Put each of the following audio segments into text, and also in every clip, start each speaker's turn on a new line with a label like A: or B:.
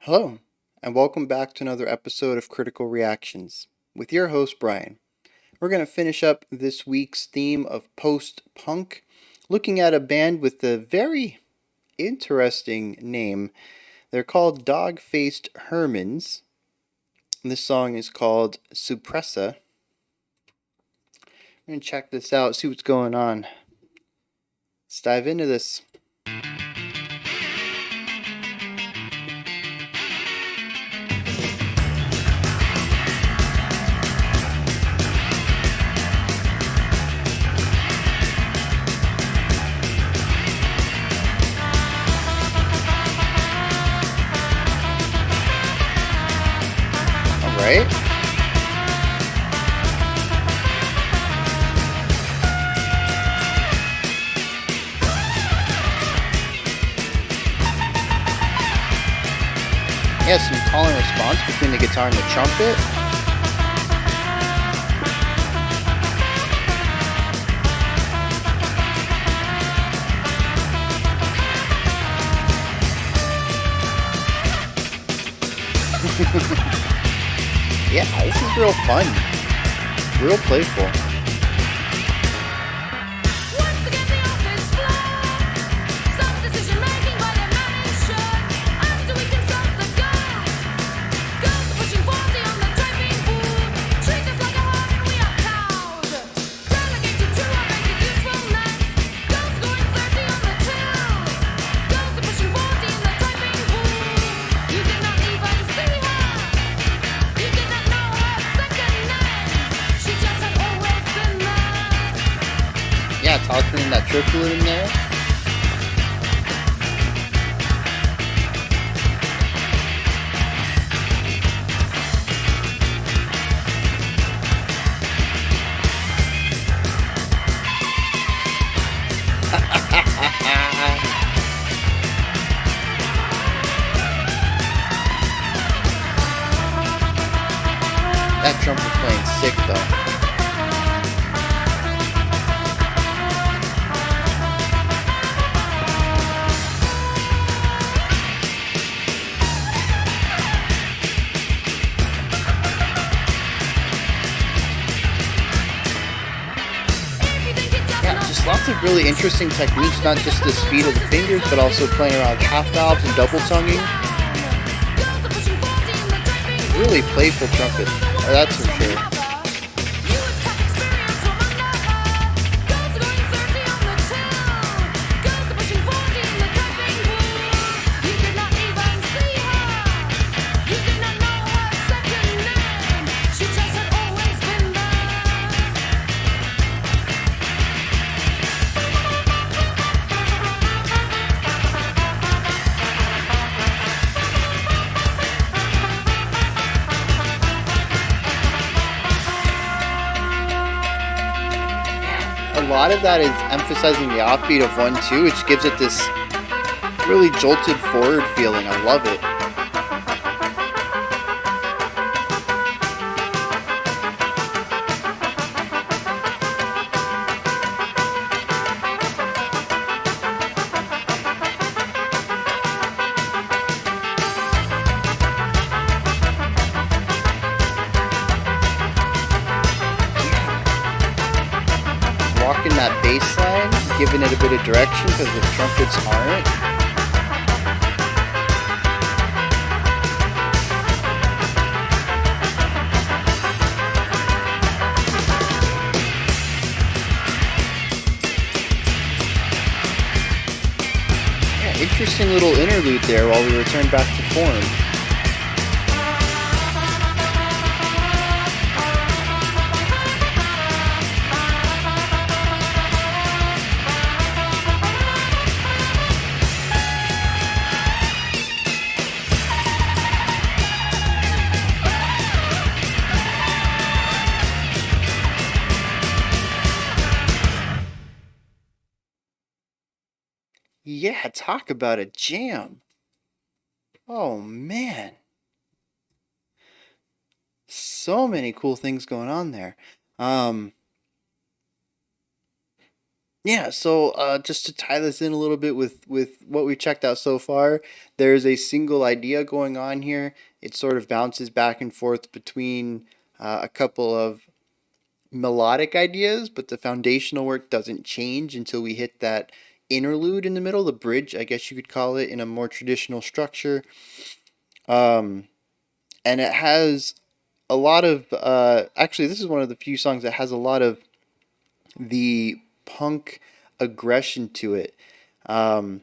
A: Hello, and welcome back to another episode of Critical Reactions with your host, Bryan. We're going to finish up this week's theme of post punk, looking at a band with a very interesting name. They're called Dog Faced Hermans. This song is called Suppressa. We're going to check this out, see what's going on. Let's dive into this. Right? Yeah, some call and response between the guitar and the trumpet. Yeah, this is real fun. Real playful. Yeah, tossing in that triplet in there. That trumpet playing sick though. Lots of really interesting techniques, not just the speed of the fingers, but also playing around with half valves and double tonguing. Really playful trumpet, that's for sure. A lot of that is emphasizing the offbeat of 1-2, which gives it this really jolted forward feeling. I love it. Walking that bass line, giving it a bit of direction because the trumpets aren't. Yeah, interesting little interlude there while we return back to form. Yeah, talk about a jam. Oh man. So many cool things going on there. Um Yeah, so just to tie this in a little bit with what we checked out so far, there's a single idea going on here. It sort of bounces back and forth between a couple of melodic ideas, but the foundational work doesn't change until we hit that interlude in the middle, the bridge, I guess you could call it, in a more traditional structure. Um, and it has a lot of actually, this is one of the few songs that has a lot of the punk aggression to it. Um,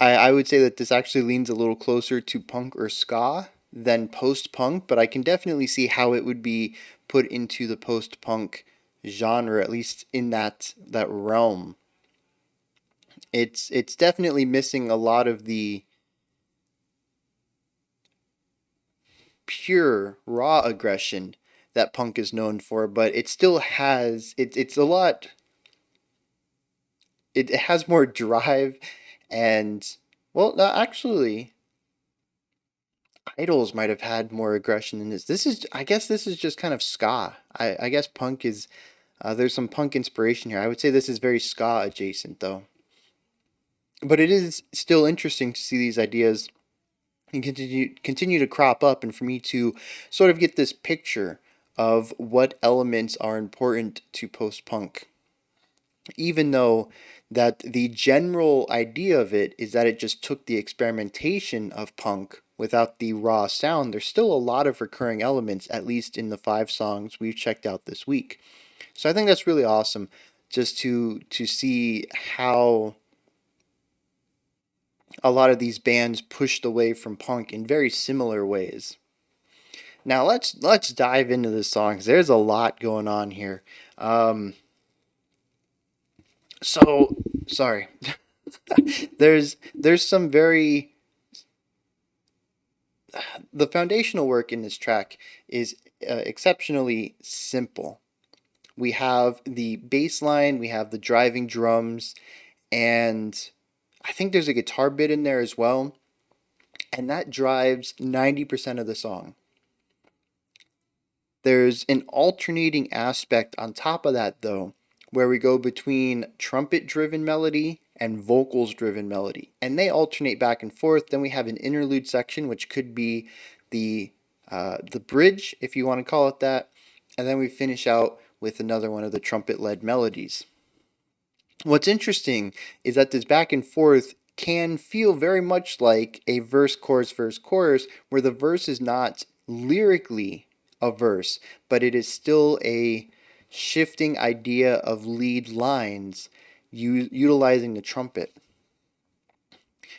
A: I would say that this actually leans a little closer to punk or ska than post punk, but I can definitely see how it would be put into the post punk genre, at least in that realm. It's definitely missing a lot of the pure raw aggression that punk is known for, but it still has it's a lot it has more drive and well no, actually Idols might have had more aggression in this. This is, I guess, this is just kind of ska. I guess punk is. There's some punk inspiration here. I would say this is very ska adjacent, though. But it is still interesting to see these ideas and continue to crop up, and for me to sort of get this picture of what elements are important to post punk, even though that the general idea of it is that it just took the experimentation of punk without the raw sound. There's still a lot of recurring elements, at least in the 5 songs we've checked out this week. So I think that's really awesome, just to see how a lot of these bands pushed away from punk in very similar ways. Now let's dive into the songs. There's a lot going on here. Um, so sorry. There's some very the foundational work in this track is exceptionally simple. We have the bass line, we have the driving drums, and I think there's a guitar bit in there as well, and that drives 90% of the song. There's an alternating aspect on top of that, though, where we go between trumpet driven melody and vocals driven melody, and they alternate back and forth. Then we have an interlude section, which could be the the bridge, if you want to call it that, and then we finish out with another one of the trumpet led melodies. What's interesting is that this back and forth can feel very much like a verse, chorus, where the verse is not lyrically a verse, but it is still a shifting idea of lead lines utilizing the trumpet.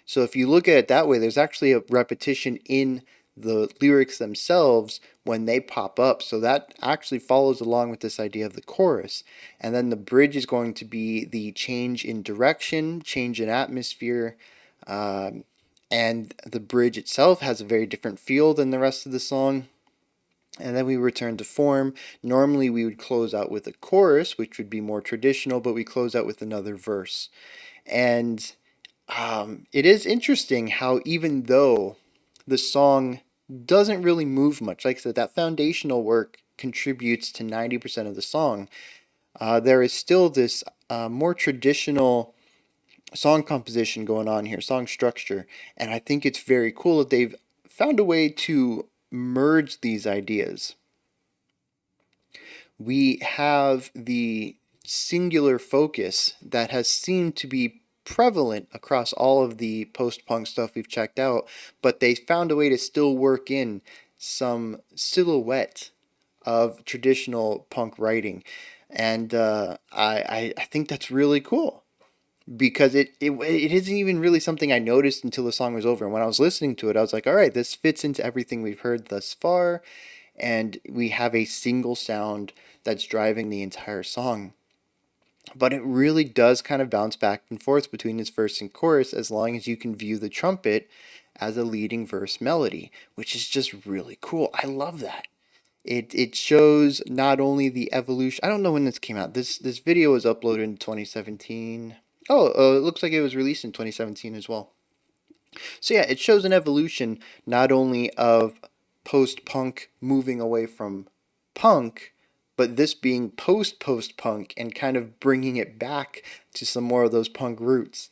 A: So if you look at it that way, there's actually a repetition in the lyrics themselves when they pop up. So that actually follows along with this idea of the chorus. And then the bridge is going to be the change in direction, change in atmosphere. Um, and the bridge itself has a very different feel than the rest of the song. And then we return to form. Normally we would close out with a chorus, which would be more traditional, but we close out with another verse. And it is interesting how even though the song doesn't really move much, like I said, that foundational work contributes to 90% of the song, there is still this more traditional song composition going on here, song structure, and I think it's very cool that they've found a way to merge these ideas. We have the singular focus that has seemed to be prevalent across all of the post punk stuff we've checked out, but they found a way to still work in some silhouette of traditional punk writing. And I think that's really cool because it isn't even really something I noticed until the song was over. And when I was listening to it, I was like, all right, this fits into everything we've heard thus far, and we have a single sound that's driving the entire song. But it really does kind of bounce back and forth between his verse and chorus as long as you can view the trumpet as a leading verse melody, which is just really cool. I love that. It shows not only the evolution. I don't know when this came out. This video was uploaded in 2017. Oh, it looks like it was released in 2017 as well. So yeah, it shows an evolution not only of post-punk moving away from punk, but this being post punk and kind of bringing it back to some more of those punk roots,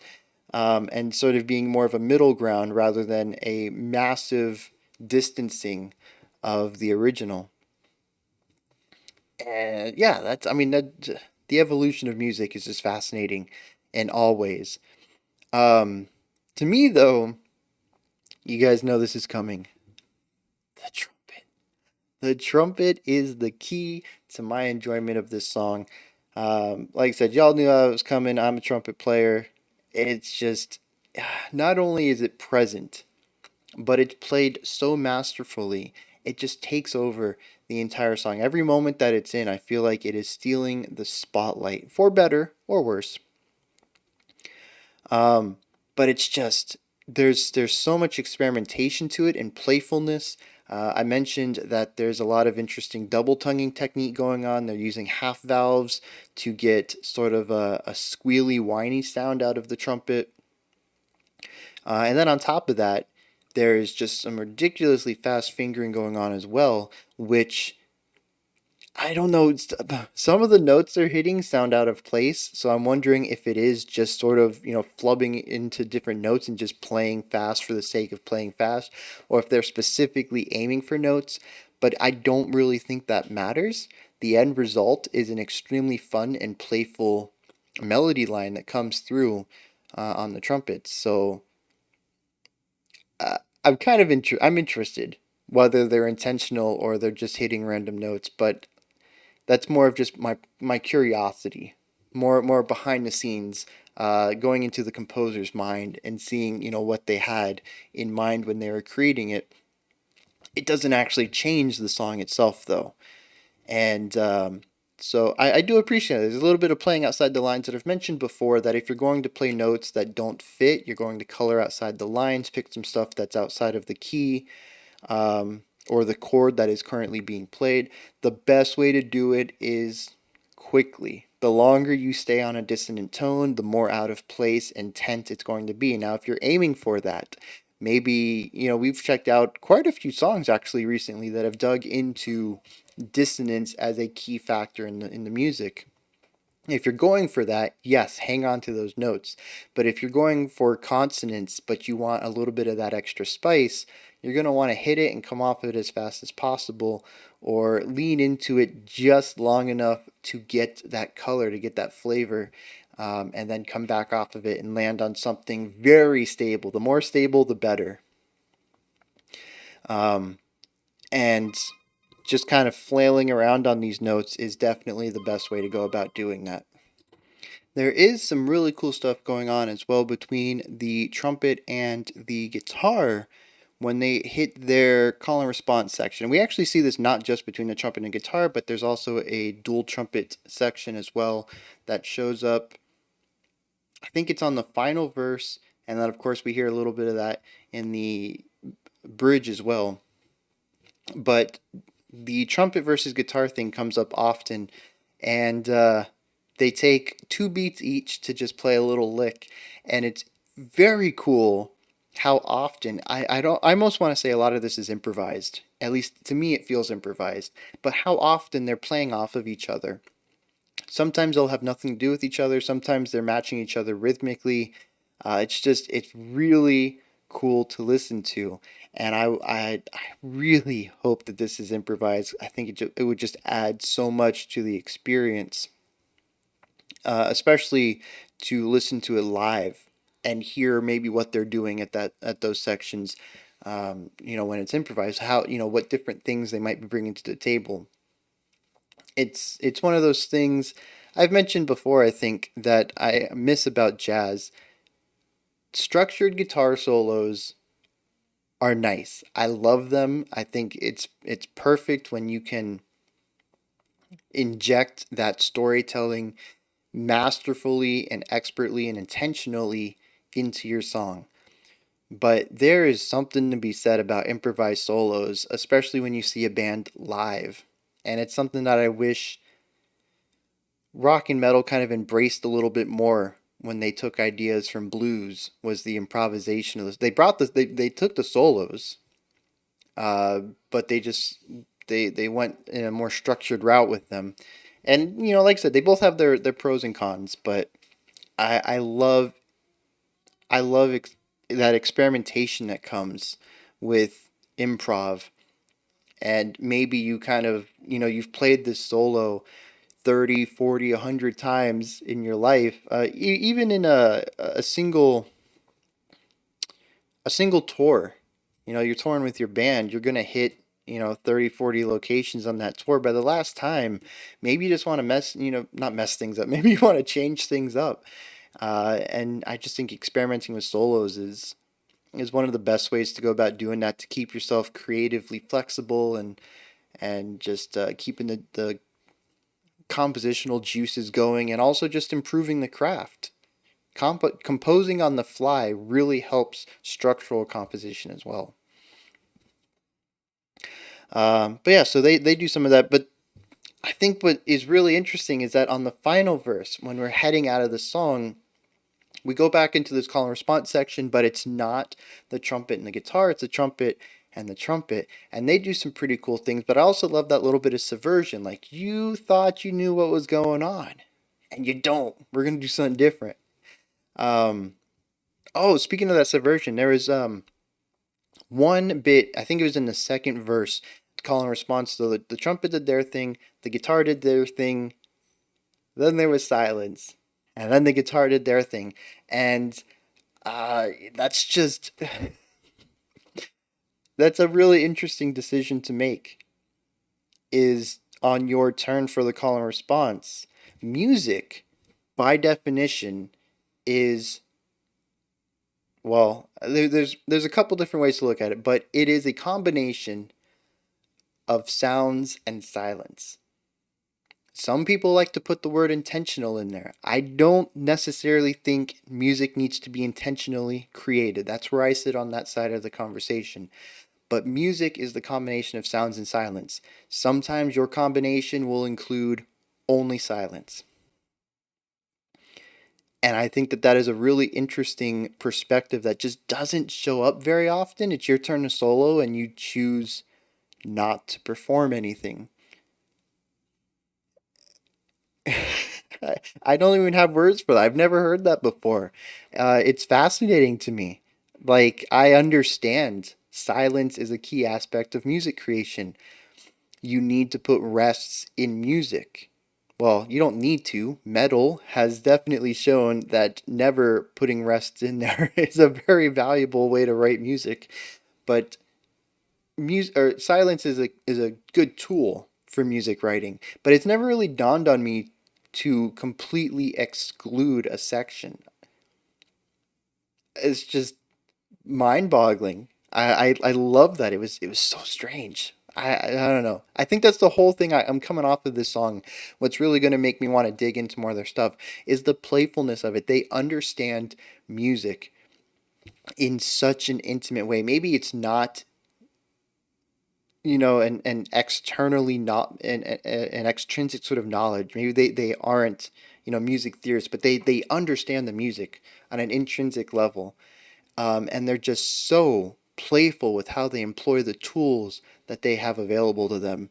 A: and sort of being more of a middle ground rather than a massive distancing of the original. And yeah, that's, I mean, that the evolution of music is just fascinating in all ways. Um, to me, though, you guys know this is coming. The trumpet. The trumpet is the key to my enjoyment of this song. Like I said, y'all knew I was coming. I'm a trumpet player. It's just, not only is it present, but it's played so masterfully. It just takes over the entire song. Every moment that it's in, I feel like it is stealing the spotlight, for better or worse. Um, but it's just, there's so much experimentation to it and playfulness. I mentioned that there's a lot of interesting double tonguing technique going on. They're using half valves to get sort of a squealy, whiny sound out of the trumpet. And then on top of that, there's just some ridiculously fast fingering going on as well, which I don't know. Some of the notes they're hitting sound out of place, so I'm wondering if it is just sort of, flubbing into different notes and just playing fast for the sake of playing fast, or if they're specifically aiming for notes. But I don't really think that matters. The end result is an extremely fun and playful melody line that comes through on the trumpets. So I'm kind of I'm interested whether they're intentional or they're just hitting random notes, but that's more of just my curiosity, more behind the scenes, going into the composer's mind and seeing what they had in mind when they were creating it. It doesn't actually change the song itself though, and so I do appreciate it. There's a little bit of playing outside the lines that I've mentioned before. That if you're going to play notes that don't fit, you're going to color outside the lines, pick some stuff that's outside of the key, or the chord that is currently being played. The best way to do it is quickly. The longer you stay on a dissonant tone, the more out of place and tense it's going to be. Now, if you're aiming for that, maybe, we've checked out quite a few songs actually recently that have dug into dissonance as a key factor in the music. If you're going for that, yes, hang on to those notes. But if you're going for consonants, but you want a little bit of that extra spice, you're going to want to hit it and come off of it as fast as possible, or lean into it just long enough to get that color, to get that flavor, and then come back off of it and land on something very stable. The more stable, the better. Um, and just kind of flailing around on these notes is definitely the best way to go about doing that. There is some really cool stuff going on as well between the trumpet and the guitar when they hit their call and response section. We actually see this not just between the trumpet and guitar, but there's also a dual trumpet section as well that shows up. I think it's on the final verse, and then of course we hear a little bit of that in the bridge as well. But the trumpet versus guitar thing comes up often, and they take two beats each to just play a little lick, and it's very cool how often I almost want to say a lot of this is improvised. At least to me, it feels improvised. But how often they're playing off of each other. Sometimes they'll have nothing to do with each other. Sometimes they're matching each other rhythmically. It's really cool to listen to, and I really hope that this is improvised. I think it would just add so much to the experience, especially to listen to it live and hear maybe what they're doing at those sections. When it's improvised, how what different things they might be bringing to the table. It's one of those things I've mentioned before. I think that I miss about jazz. Structured guitar solos are nice. I love them. I think it's perfect when you can inject that storytelling masterfully and expertly and intentionally into your song. But there is something to be said about improvised solos, especially when you see a band live. And it's something that I wish rock and metal kind of embraced a little bit more when they took ideas from blues, was the improvisation of this. They took the solos, uh, but they just they went in a more structured route with them. And like I said, they both have their pros and cons, but I love I love that experimentation that comes with improv. And maybe you kind of, you've played this solo 30, 40, 100 times in your life, even in a single tour. You're touring with your band, you're going to hit, 30, 40 locations on that tour. By the last time, maybe you just want to not mess things up. Maybe you want to change things up. And I just think experimenting with solos is one of the best ways to go about doing that, to keep yourself creatively flexible and just keeping the compositional juices going, and also just improving the craft. Composing on the fly really helps structural composition as well. But yeah, so they do some of that. But I think what is really interesting is that on the final verse, when we're heading out of the song, we go back into this call and response section, but it's not the trumpet and the guitar, it's the trumpet and the trumpet. And they do some pretty cool things, but I also love that little bit of subversion. Like, you thought you knew what was going on, and you don't. We're going to do something different. Um, oh, speaking of that subversion, there was one bit, I think it was in the second verse, call and response. So the trumpet did their thing, the guitar did their thing, then there was silence, and then the guitar did their thing. And that's just that's a really interesting decision to make, is on your turn for the call and response. Music, by definition, is, well, there's a couple different ways to look at it, but it is a combination of sounds and silence. Some people like to put the word intentional in there. I don't necessarily think music needs to be intentionally created. That's where I sit on that side of the conversation. But music is the combination of sounds and silence. Sometimes your combination will include only silence. And I think that is a really interesting perspective that just doesn't show up very often. It's your turn to solo and you choose not to perform anything. I don't even have words for that. I've never heard that before. It's fascinating to me. Like, I understand silence is a key aspect of music creation. You need to put rests in music. Well, you don't need to. Metal has definitely shown that never putting rests in there is a very valuable way to write music. But music, or silence, is a good tool for music writing. But it's never really dawned on me to completely exclude a section. It's just mind-boggling. I love that. It was so strange. I don't know. I think that's the whole thing I'm coming off of this song. What's really going to make me want to dig into more of their stuff is the playfulness of it. They understand music in such an intimate way. Maybe it's not, an externally not an extrinsic sort of knowledge. Maybe they aren't, music theorists, but they understand the music on an intrinsic level. And they're just so playful with how they employ the tools that they have available to them.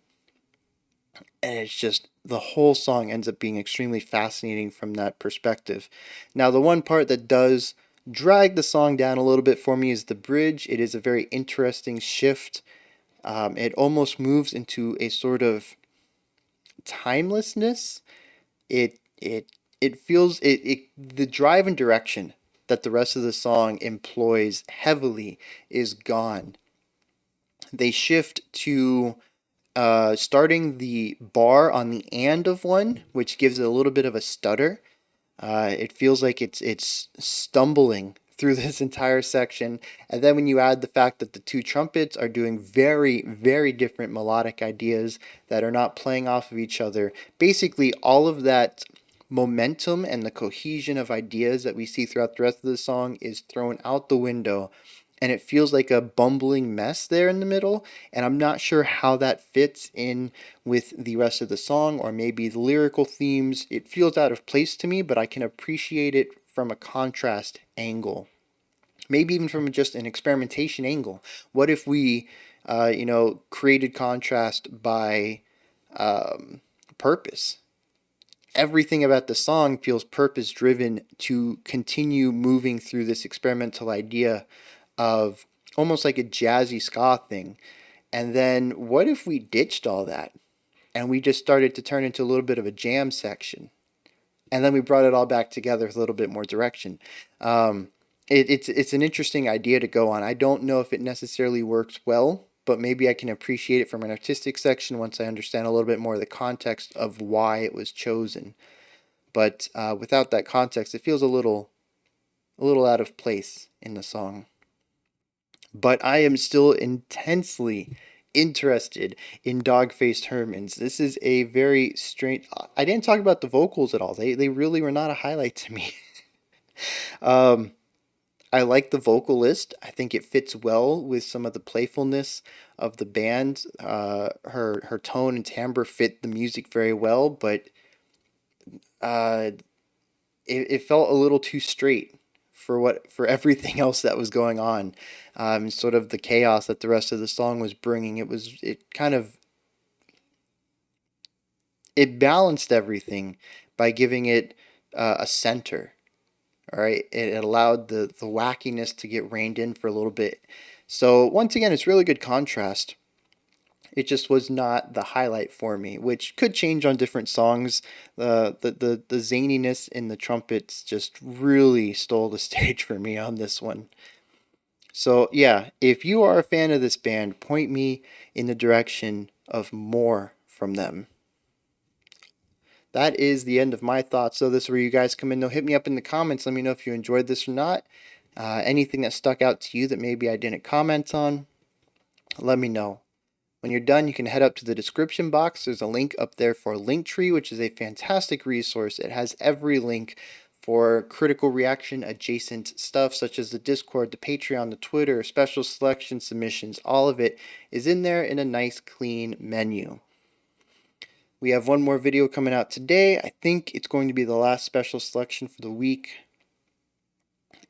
A: And it's just, the whole song ends up being extremely fascinating from that perspective. Now, the one part that does drag the song down a little bit for me is the bridge. It is a very interesting shift. It almost moves into a sort of timelessness. It feels the drive and direction that the rest of the song employs heavily is gone. They shift to starting the bar on the and of one, which gives it a little bit of a stutter. It feels like it's stumbling through this entire section. And then when you add the fact that the two trumpets are doing very, very different melodic ideas that are not playing off of each other, basically all of that momentum and the cohesion of ideas that we see throughout the rest of the song is thrown out the window. And it feels like a bumbling mess there in the middle. And I'm not sure how that fits in with the rest of the song, or maybe the lyrical themes. It feels out of place to me, but I can appreciate it from a contrast angle. Maybe even from just an experimentation angle. What if we created contrast by purpose. Everything about the song feels purpose driven to continue moving through this experimental idea of almost like a jazzy ska thing. And then what if we ditched all that and we just started to turn into a little bit of a jam section? And then we brought it all back together with a little bit more direction. It's an interesting idea to go on. I don't know if it necessarily works well, but maybe I can appreciate it from an artistic section once I understand a little bit more of the context of why it was chosen. But without that context, it feels a little out of place in the song. But I am still intensely interested in Dog-Faced Hermans. This is a very strange. I didn't talk about the vocals at all. They really were not a highlight to me. um, I like the vocalist. I think it fits well with some of the playfulness of the band. Her tone and timbre fit the music very well, but uh, it felt a little too straight for everything else that was going on. Sort of the chaos that the rest of the song was bringing. It balanced everything by giving it a center. All right, it allowed the wackiness to get reined in for a little bit. So once again, it's really good contrast. It just was not the highlight for me, which could change on different songs. The zaniness in the trumpets just really stole the stage for me on this one. So yeah, if you are a fan of this band, point me in the direction of more from them. That is the end of my thoughts. So this is where you guys come in. Hit me up in the comments. Let me know if you enjoyed this or not. Anything that stuck out to you that maybe I didn't comment on, let me know. When you're done, you can head up to the description box. There's a link up there for Linktree, which is a fantastic resource. It has every link for critical reaction adjacent stuff, such as the Discord, the Patreon, the Twitter, special selection submissions. All of it is in there in a nice, clean menu. We have one more video coming out today. I think it's going to be the last special selection for the week.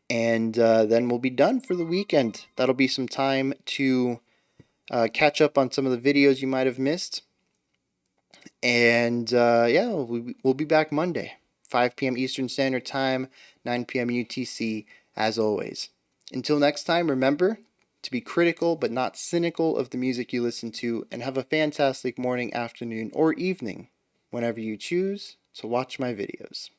A: And then we'll be done for the weekend. That'll be some time to catch up on some of the videos you might have missed. And yeah, we'll be back Monday, 5 p.m. Eastern Standard Time, 9 p.m. UTC, as always. Until next time, remember to be critical but not cynical of the music you listen to, and have a fantastic morning, afternoon, or evening whenever you choose to watch my videos.